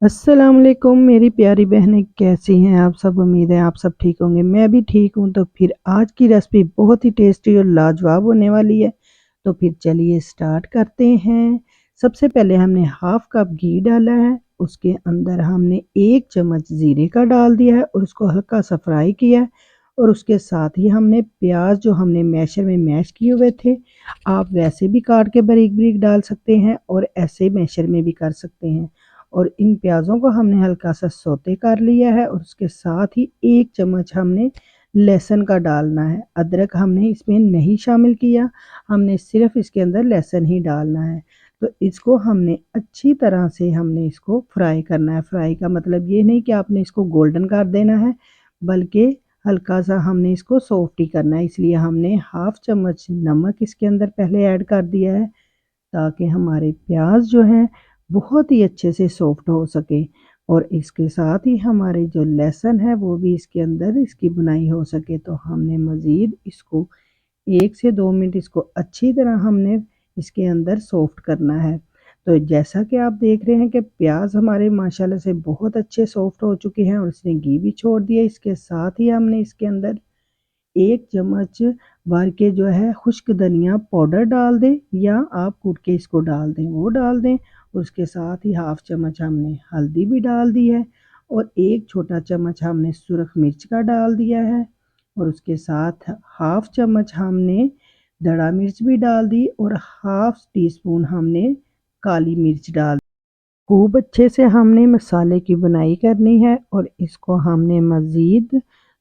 अस्सलाम वालेकुम मेरी प्यारी बहनें, कैसी हैं आप सब। उम्मीद है आप सब ठीक होंगे। मैं भी ठीक हूँ। तो फिर आज की रेसिपी बहुत ही टेस्टी और लाजवाब होने वाली है। तो फिर चलिए स्टार्ट करते हैं। सबसे पहले हमने हाफ कप घी डाला है। उसके अंदर हमने 1 चम्मच ज़ीरे का डाल दिया है और उसको हल्का सा फ्राई किया है। और उसके साथ ही हमने प्याज जो हमने मैशर में मैश किए हुए थे, आप वैसे भी काट के बारीक बारीक डाल सकते हैं और ऐसे मैशर में भी कर सकते हैं। और इन प्याज़ों को हमने हल्का सा सौते कर लिया है और उसके साथ ही 1 चम्मच हमने लहसुन का डालना है। अदरक हमने इसमें नहीं शामिल किया, हमने सिर्फ इसके अंदर लहसुन ही डालना है। तो इसको हमने अच्छी तरह से हमने इसको फ्राई करना है। फ्राई का मतलब ये नहीं कि आपने इसको गोल्डन कर देना है, बल्कि हल्का सा हमने इसको सॉफ्ट ही करना है। इसलिए हमने हाफ चम्मच नमक इसके अंदर पहले ऐड कर दिया है, ताकि हमारे प्याज जो हैं बहुत ही अच्छे से सॉफ्ट हो सके। और इसके साथ ही हमारे जो लहसुन है वो भी इसके अंदर इसकी बुनाई हो सके। तो हमने मज़ीद इसको 1 से 2 मिनट इसको अच्छी तरह हमने इसके अंदर सॉफ्ट करना है। तो जैसा कि आप देख रहे हैं कि प्याज हमारे माशाल्लाह से बहुत अच्छे सॉफ्ट हो चुके हैं और इसने घी भी छोड़ दिया। इसके साथ ही हमने इसके अंदर 1 चम्मच भर के जो है खुश्क धनिया पाउडर डाल दें, या आप कूट के इसको डाल दें, वो डाल दें। उसके साथ ही हाफ चम्मच हमने हल्दी भी डाल दी है और 1 छोटा चम्मच हमने सुरख मिर्च का डाल दिया है। और उसके साथ हाफ चम्मच हमने धड़ा मिर्च भी डाल दी और हाफ टी स्पून हमने काली मिर्च डाल। खूब अच्छे से हमने मसाले की बुनाई करनी है और इसको हमने मज़ीद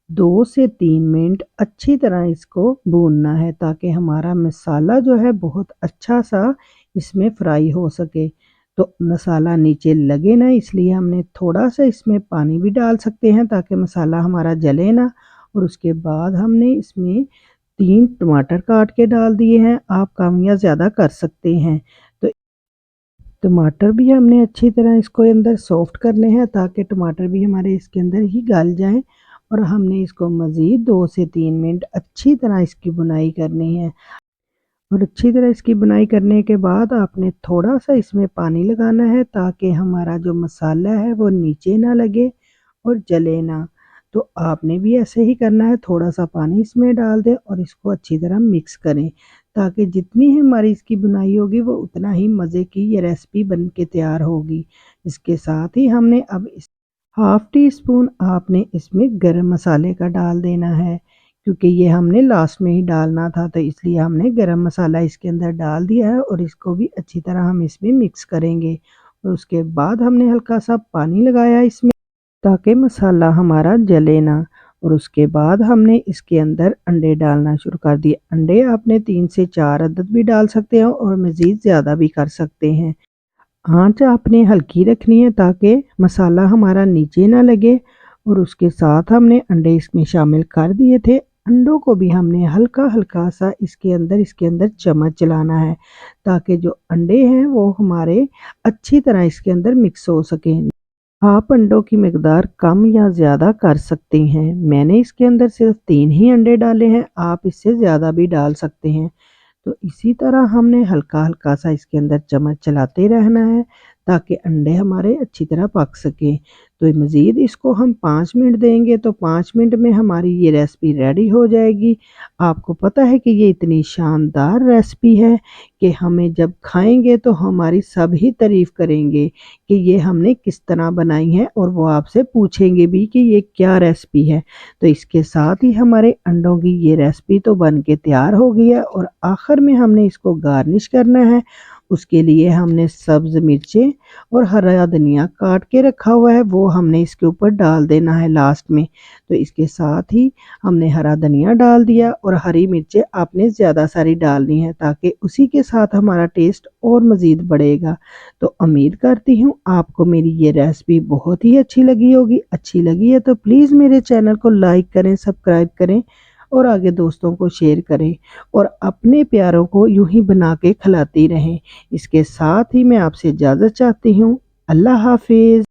2 से 3 मिनट अच्छी तरह इसको भूनना है, ताकि हमारा मसाला जो है बहुत अच्छा सा इसमें फ्राई हो सके। तो मसाला नीचे लगे ना, इसलिए हमने थोड़ा सा इसमें पानी भी डाल सकते हैं ताकि मसाला हमारा जले ना। और उसके बाद हमने इसमें 3 टमाटर काट के डाल दिए हैं, आप कम या ज़्यादा कर सकते हैं। तो टमाटर भी हमने अच्छी तरह इसको अंदर सॉफ्ट करने हैं, ताकि टमाटर भी हमारे इसके अंदर ही गल जाएं। और हमने इसको मज़ीद 2 से 3 मिनट अच्छी तरह इसकी बुनाई करनी है। और अच्छी तरह इसकी बुनाई करने के बाद आपने थोड़ा सा इसमें पानी लगाना है, ताकि हमारा जो मसाला है वो नीचे ना लगे और जले ना। तो आपने भी ऐसे ही करना है, थोड़ा सा पानी इसमें डाल दें और इसको अच्छी तरह मिक्स करें, ताकि जितनी हमारी इसकी बुनाई होगी वो उतना ही मज़े की ये रेसिपी बन के तैयार होगी। इसके साथ ही हमने अब इस हाफ टी स्पून आपने इसमें गरम मसाले का डाल देना है, क्योंकि ये हमने लास्ट में ही डालना था, तो इसलिए हमने गरम मसाला इसके अंदर डाल दिया है और इसको भी अच्छी तरह हम इसमें मिक्स करेंगे। और उसके बाद हमने हल्का सा पानी लगाया इसमें, ताकि मसाला हमारा जले ना। और उसके बाद हमने इसके अंदर अंडे डालना शुरू कर दिए। अंडे आपने 3 से 4 अदद भी डाल सकते हो और मज़ीद ज़्यादा भी कर सकते हैं। आँच आपने हल्की रखनी है, ताकि मसाला हमारा नीचे ना लगे। और उसके साथ हमने अंडे इसमें शामिल कर दिए थे। अंडों को भी हमने हल्का-हल्का सा इसके अंदर चम्मच चलाना है, ताकि जो अंडे हैं वो हमारे अच्छी तरह इसके अंदर मिक्स हो सकें। आप अंडों की मिकदार कम या ज़्यादा कर सकते हैं। मैंने इसके अंदर सिर्फ 3 ही अंडे डाले हैं, आप इससे ज़्यादा भी डाल सकते हैं। तो इसी तरह हमने हल्का-हल्का सा इसके अंदर चम्मच चलाते रहना है, ताकि अंडे हमारे अच्छी तरह पक सकें। तो मज़ीद इसको हम 5 मिनट देंगे, तो 5 मिनट में हमारी ये रेसिपी रेडी हो जाएगी। आपको पता है कि ये इतनी शानदार रेसिपी है कि हमें जब खाएँगे तो हमारी सब ही तारीफ़ करेंगे कि ये हमने किस तरह बनाई है, और वो आपसे पूछेंगे भी कि ये क्या रेसिपी है। तो इसके साथ ही हमारे अंडों की ये रेसिपी तो बन के तैयार हो गई है। और आखिर में हमने इसको गार्निश करना है। उसके लिए हमने सब्ज़ मिर्चें और हरा धनिया काट के रखा हुआ है, वो हमने इसके ऊपर डाल देना है लास्ट में। तो इसके साथ ही हमने हरा धनिया डाल दिया और हरी मिर्चें आपने ज़्यादा सारी डालनी है, ताकि उसी के साथ हमारा टेस्ट और मज़ीद बढ़ेगा। तो उम्मीद करती हूँ आपको मेरी ये रेसिपी बहुत ही अच्छी लगी होगी। अच्छी लगी है तो प्लीज़ मेरे चैनल को लाइक करें, सब्सक्राइब करें और आगे दोस्तों को शेयर करें, और अपने प्यारों को यूं ही बना के खिलाती रहें। इसके साथ ही मैं आपसे इजाज़त चाहती हूँ। अल्लाह हाफिज़।